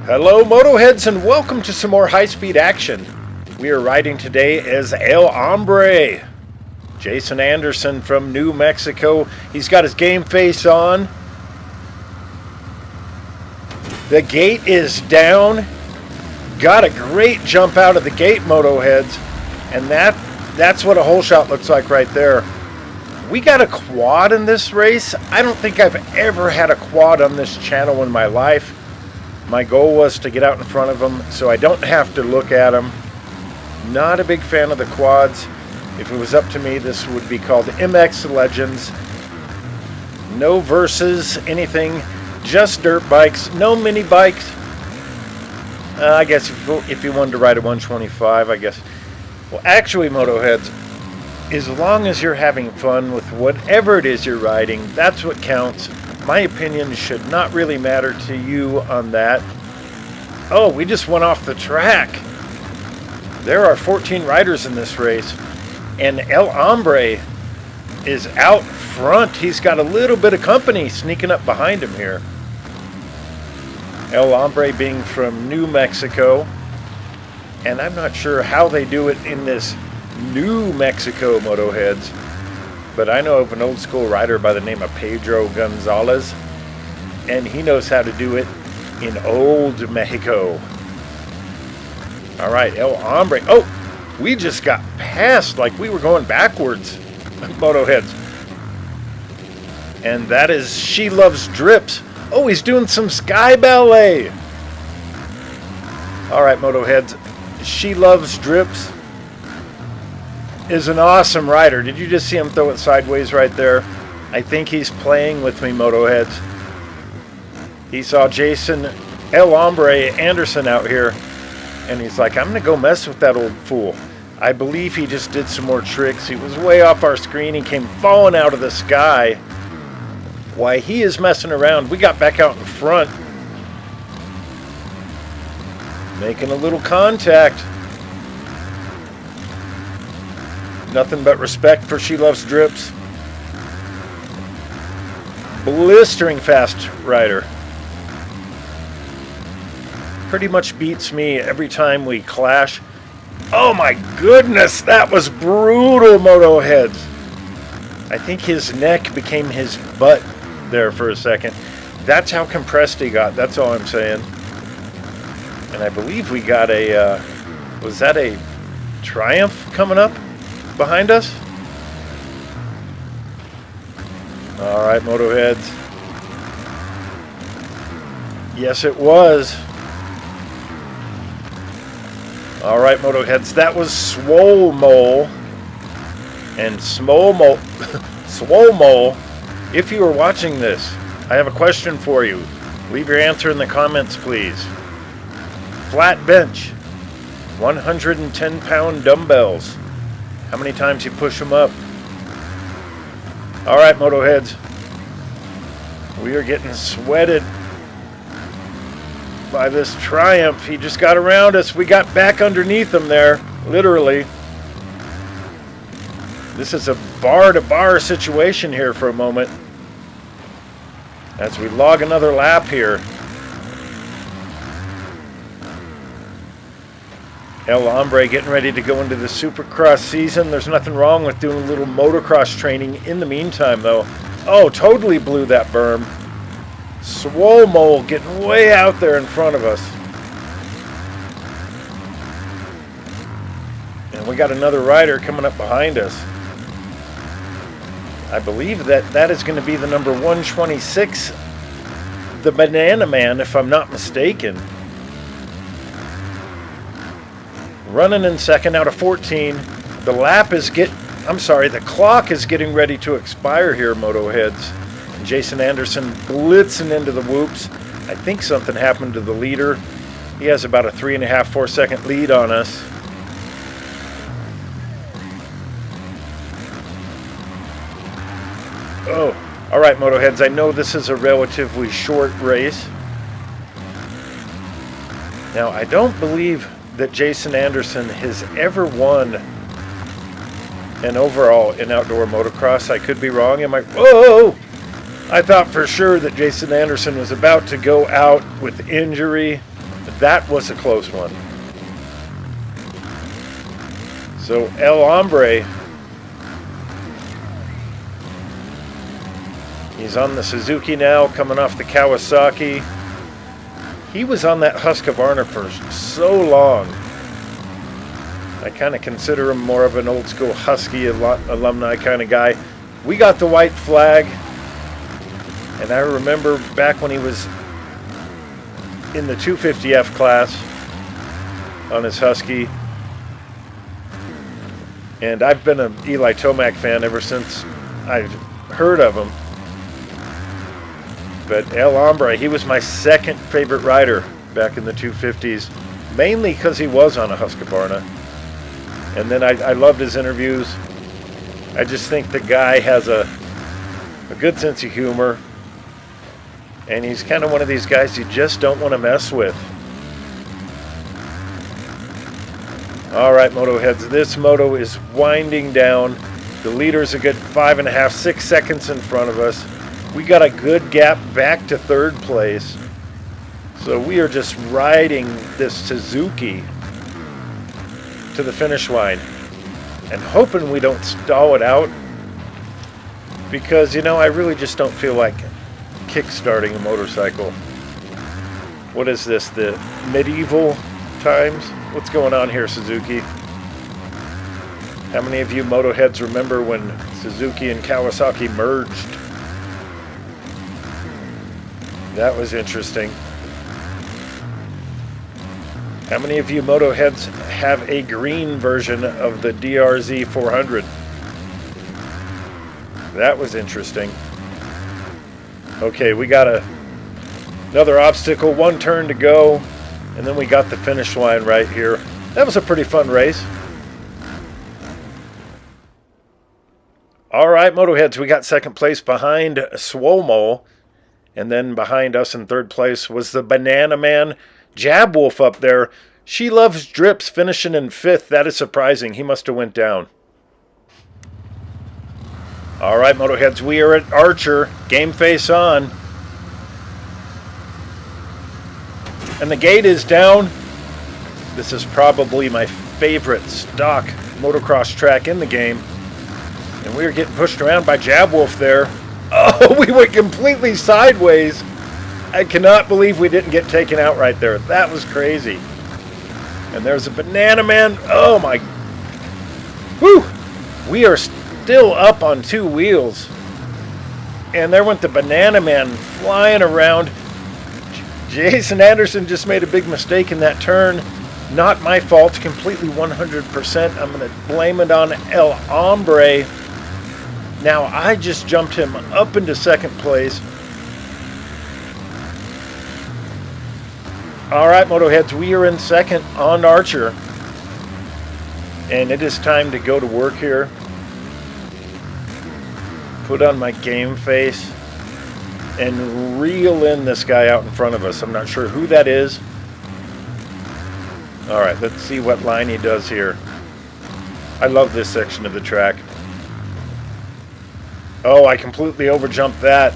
Hello Motoheads and welcome to some more high-speed action. We are riding today as El Hombre. Jason Anderson from New Mexico. He's got his game face on. The gate is down. Got a great jump out of the gate, Motoheads. And that's what a hole shot looks like right there. We got a quad in this race. I don't think I've ever had a quad on this channel in my life. My goal was to get out in front of them so I don't have to look at them. Not a big fan of the quads. If it was up to me, this would be called MX Legends. No versus anything, just dirt bikes, no mini bikes. I guess if you wanted to ride a 125, I guess. Well, actually, Motoheads, as long as you're having fun with whatever it is you're riding, that's what counts. My opinion should not really matter to you on that. Oh, we just went off the track. There are 14 riders in this race, and El Hombre is out front. He's got a little bit of company sneaking up behind him here. El Hombre being from New Mexico, and I'm not sure how they do it in this New Mexico, Motoheads. But I know of an old school rider by the name of Pedro Gonzalez, and he knows how to do it in old Mexico. All right, El Hombre. Oh, we just got passed like we were going backwards, Motoheads. And that is She Loves Drips. Oh, he's doing some sky ballet. All right, Motoheads. She Loves Drips is an awesome rider. Did you just see him throw it sideways right there? I think he's playing with me, Motoheads. He saw Jason El Hombre Anderson out here, and he's like, I'm going to go mess with that old fool. I believe he just did some more tricks. He was way off our screen. He came falling out of the sky. Why, he is messing around. We got back out in front, making a little contact. Nothing but respect for She Loves Drips. Blistering fast rider. Pretty much beats me every time we clash. Oh my goodness, that was brutal, Motoheads. I think his neck became his butt there for a second. That's how compressed he got, that's all I'm saying. And I believe we got a, was that a Triumph coming up behind us? All right, Motoheads. Yes, it was. All right, Motoheads. That was Swole Mole. And Swole Mole, Swole Mole, if you are watching this, I have a question for you. Leave your answer in the comments, please. Flat bench, 110-pound dumbbells. How many times you push them up? All right, Motoheads. We are getting sweated by this Triumph. He just got around us. We got back underneath him there, literally. This is a bar-to-bar situation here for a moment as we log another lap here. El Hombre getting ready to go into the Supercross season. There's nothing wrong with doing a little motocross training in the meantime, though. Oh, totally blew that berm. Swole Mole getting way out there in front of us. And we got another rider coming up behind us. I believe that is going to be the number 126, the Banana Man, if I'm not mistaken. Running in second out of 14. The clock is getting ready to expire here, Motoheads. And Jason Anderson blitzing into the whoops. I think something happened to the leader. He has about a 3.5, 4 second lead on us. Oh, all right, Motoheads. I know this is a relatively short race. Now, I don't believe that Jason Anderson has ever won an overall in outdoor motocross. I could be wrong. Whoa! I thought for sure that Jason Anderson was about to go out with injury. That was a close one. So El Hombre, he's on the Suzuki now, coming off the Kawasaki. He was on that Husqvarna for so long. I kind of consider him more of an old school Husky alumni kind of guy. We got the white flag, and I remember back when he was in the 250F class on his Husky. And I've been an Eli Tomac fan ever since I've heard of him. But El Hombre, he was my second favorite rider back in the 250s, mainly because he was on a Husqvarna. And then I loved his interviews. I just think the guy has a good sense of humor. And he's kind of one of these guys you just don't want to mess with. All right, moto heads, this moto is winding down. The leader's a good 5.5, 6 seconds in front of us. We got a good gap back to third place. So we are just riding this Suzuki to the finish line and hoping we don't stall it out, because, you know, I really just don't feel like kick-starting a motorcycle. What is this, the medieval times? What's going on here, Suzuki? How many of you moto heads remember when Suzuki and Kawasaki merged? That was interesting. How many of you moto heads have a green version of the DRZ 400? That was interesting. Okay, we got another obstacle, one turn to go, and then we got the finish line right here. That was a pretty fun race. All right, moto heads, we got second place behind SLOWIE, and then behind us in third place was the Banana Man. Jab Wolf up there. She Loves Drips finishing in fifth. That is surprising. He must have went down. All right, moto heads, we are at Archer. Game face on. And the gate is down. This is probably my favorite stock motocross track in the game. And we are getting pushed around by Jab Wolf there. Oh, we went completely sideways. I cannot believe we didn't get taken out right there. That was crazy. And there's a Banana Man. Oh my. Whew. We are still up on two wheels. And there went the Banana Man flying around. Jason Anderson just made a big mistake in that turn. Not my fault. Completely 100%. I'm going to blame it on El Hombre. Now I just jumped him up into second place. All right, moto heads, we are in second on Archer. And it is time to go to work here. Put on my game face and reel in this guy out in front of us. I'm not sure who that is. All right, let's see what line he does here. I love this section of the track. Oh, I completely overjumped that.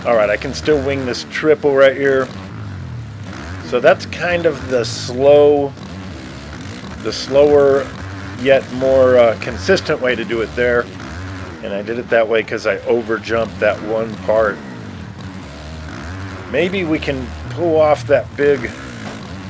All right, I can still wing this triple right here. So that's kind of the slower yet more consistent way to do it there. And I did it that way because I overjumped that one part. Maybe we can pull off that big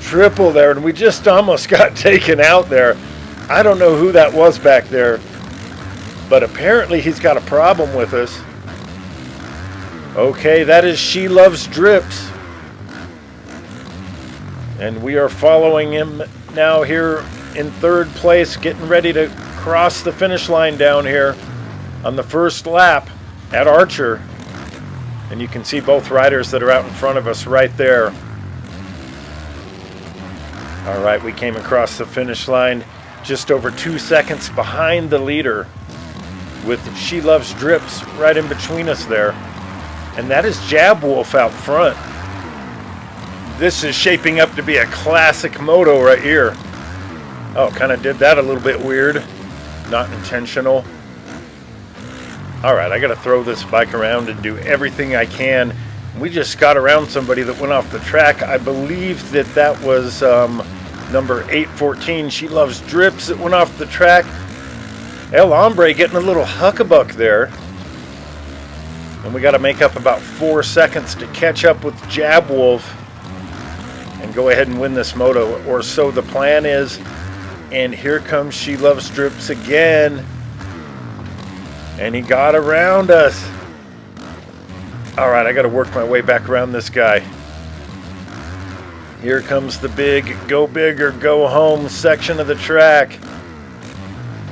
triple there, and we just almost got taken out there. I don't know who that was back there, but apparently he's got a problem with us. Okay, that is She Loves Drips. And we are following him now here in third place, getting ready to cross the finish line down here on the first lap at Archer. And you can see both riders that are out in front of us right there. All right, we came across the finish line just over 2 seconds behind the leader, with She Loves Drips right in between us there. And that is Jab Wolf out front. This is shaping up to be a classic moto right here. Oh, kind of did that a little bit weird. Not intentional. All right, I got to throw this bike around and do everything I can We just got around somebody that went off the track. I believe that was number 814. She Loves Drips that went off the track. El Hombre getting a little huckabuck there. And we got to make up about 4 seconds to catch up with Jab Wolf and go ahead and win this moto, or so the plan is. And here comes She Loves Drips again. And he got around us. All right, I got to work my way back around this guy. Here comes the big go big or go home section of the track.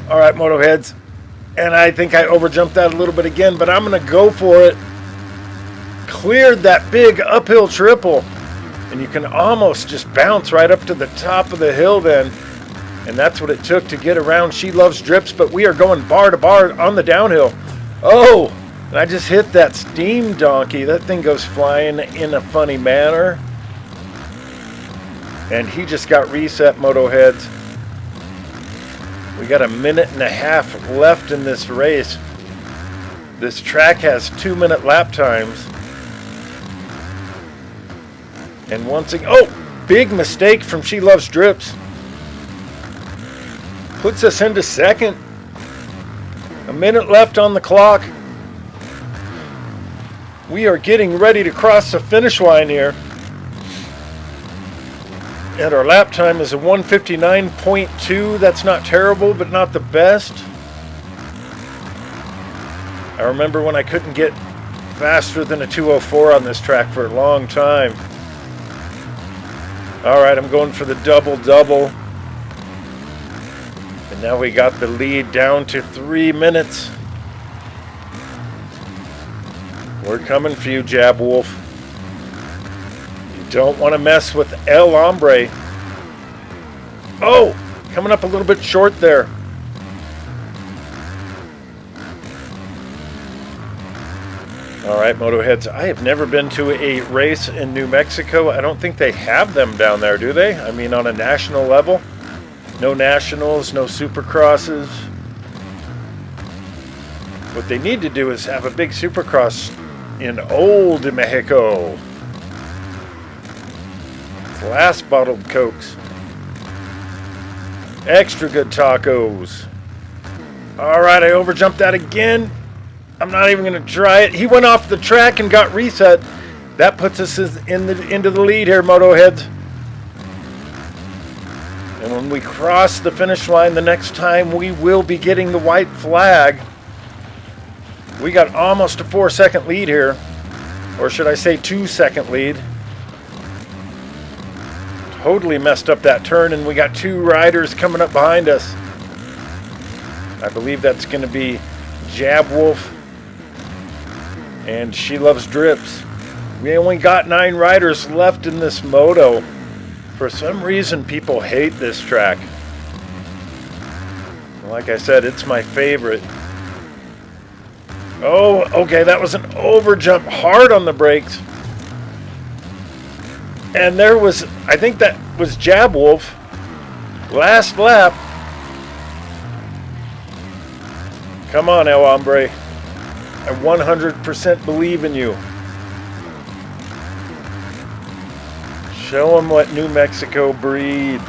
All right, moto heads. And I think I overjumped that a little bit again, but I'm going to go for it. Cleared that big uphill triple. And you can almost just bounce right up to the top of the hill then. And that's what it took to get around She Loves Drips, but we are going bar to bar on the downhill. Oh, and I just hit that steam donkey. That thing goes flying in a funny manner. And he just got reset, moto heads. We got 1.5 minutes left in this race. This track has 2-minute lap times. And once again, oh, big mistake from She Loves Drips. Puts us into second. 1 minute left on the clock. We are getting ready to cross the finish line here. And our lap time is a 1:59.2. That's not terrible, but not the best. I remember when I couldn't get faster than a 2:04 on this track for a long time. All right, I'm going for the double-double. And now we got the lead down to 3 minutes. We're coming for you, Jab Wolf. You don't want to mess with El Hombre. Oh, coming up a little bit short there. All right, moto heads. I have never been to a race in New Mexico. I don't think they have them down there, do they? I mean, on a national level. No nationals, no supercrosses. What they need to do is have a big supercross in Old Mexico. Glass bottled Cokes. Extra good tacos. All right, I overjumped that again. I'm not even going to try it. He went off the track and got reset. That puts us into the lead here, moto heads. And when we cross the finish line the next time, we will be getting the white flag. We got almost a 4-second lead here. Or should I say 2-second lead. Totally messed up that turn, and we got 2 riders coming up behind us. I believe that's going to be Jab Wolf and She Loves Drips. We only got 9 riders left in this moto. For some reason, people hate this track. Like I said, it's my favorite. Oh, okay, that was an overjump, hard on the brakes. And there was, I think that was Jab Wolf. Last lap. Come on, El Hombre. I 100% believe in you. Show them what New Mexico breeds.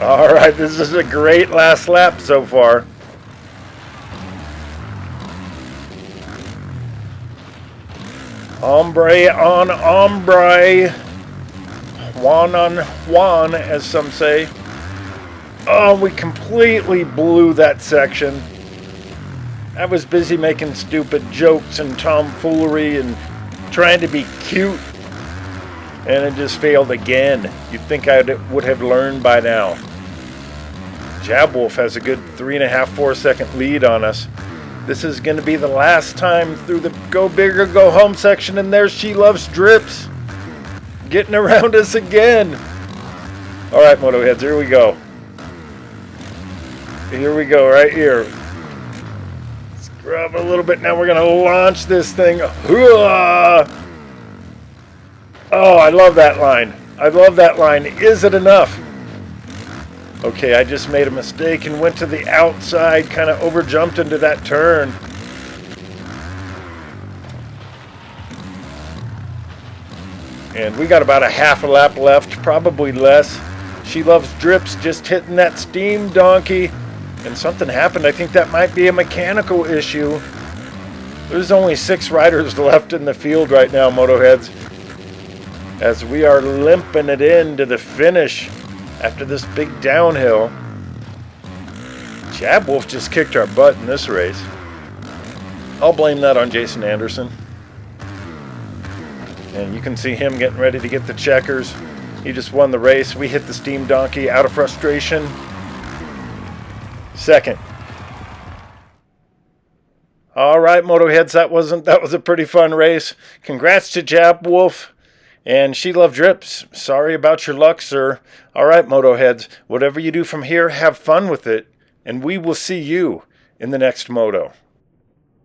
All right, this is a great last lap so far. Hombre on hombre. Juan on Juan, as some say. Oh, we completely blew that section. I was busy making stupid jokes and tomfoolery and trying to be cute. And it just failed again. You'd think I would have learned by now. Jab Wolf has a good 3.5-4 second lead on us. This is going to be the last time through the go big or go home section, and there She Loves Drips. Getting around us again. All right, moto heads, here we go. Here we go, right here. Scrub a little bit. Now we're going to launch this thing. Hooah! Oh, I love that line. I love that line. Is it enough? Okay, I just made a mistake and went to the outside, kind of overjumped into that turn. And we got about a half a lap left, probably less. She Loves Drips just hitting that steam donkey. And something happened. I think that might be a mechanical issue. There's only 6 riders left in the field right now, Motoheads, as we are limping it into the finish after this big downhill. Jab Wolf just kicked our butt in this race. I'll blame that on Jason Anderson. And you can see him getting ready to get the checkers. He just won the race. We hit the steam donkey out of frustration. Second. All right, Motoheads, that was a pretty fun race. Congrats to Jab Wolf and She Love Drips. Sorry about your luck, sir. All right, Motoheads, whatever you do from here, have fun with it, and we will see you in the next moto.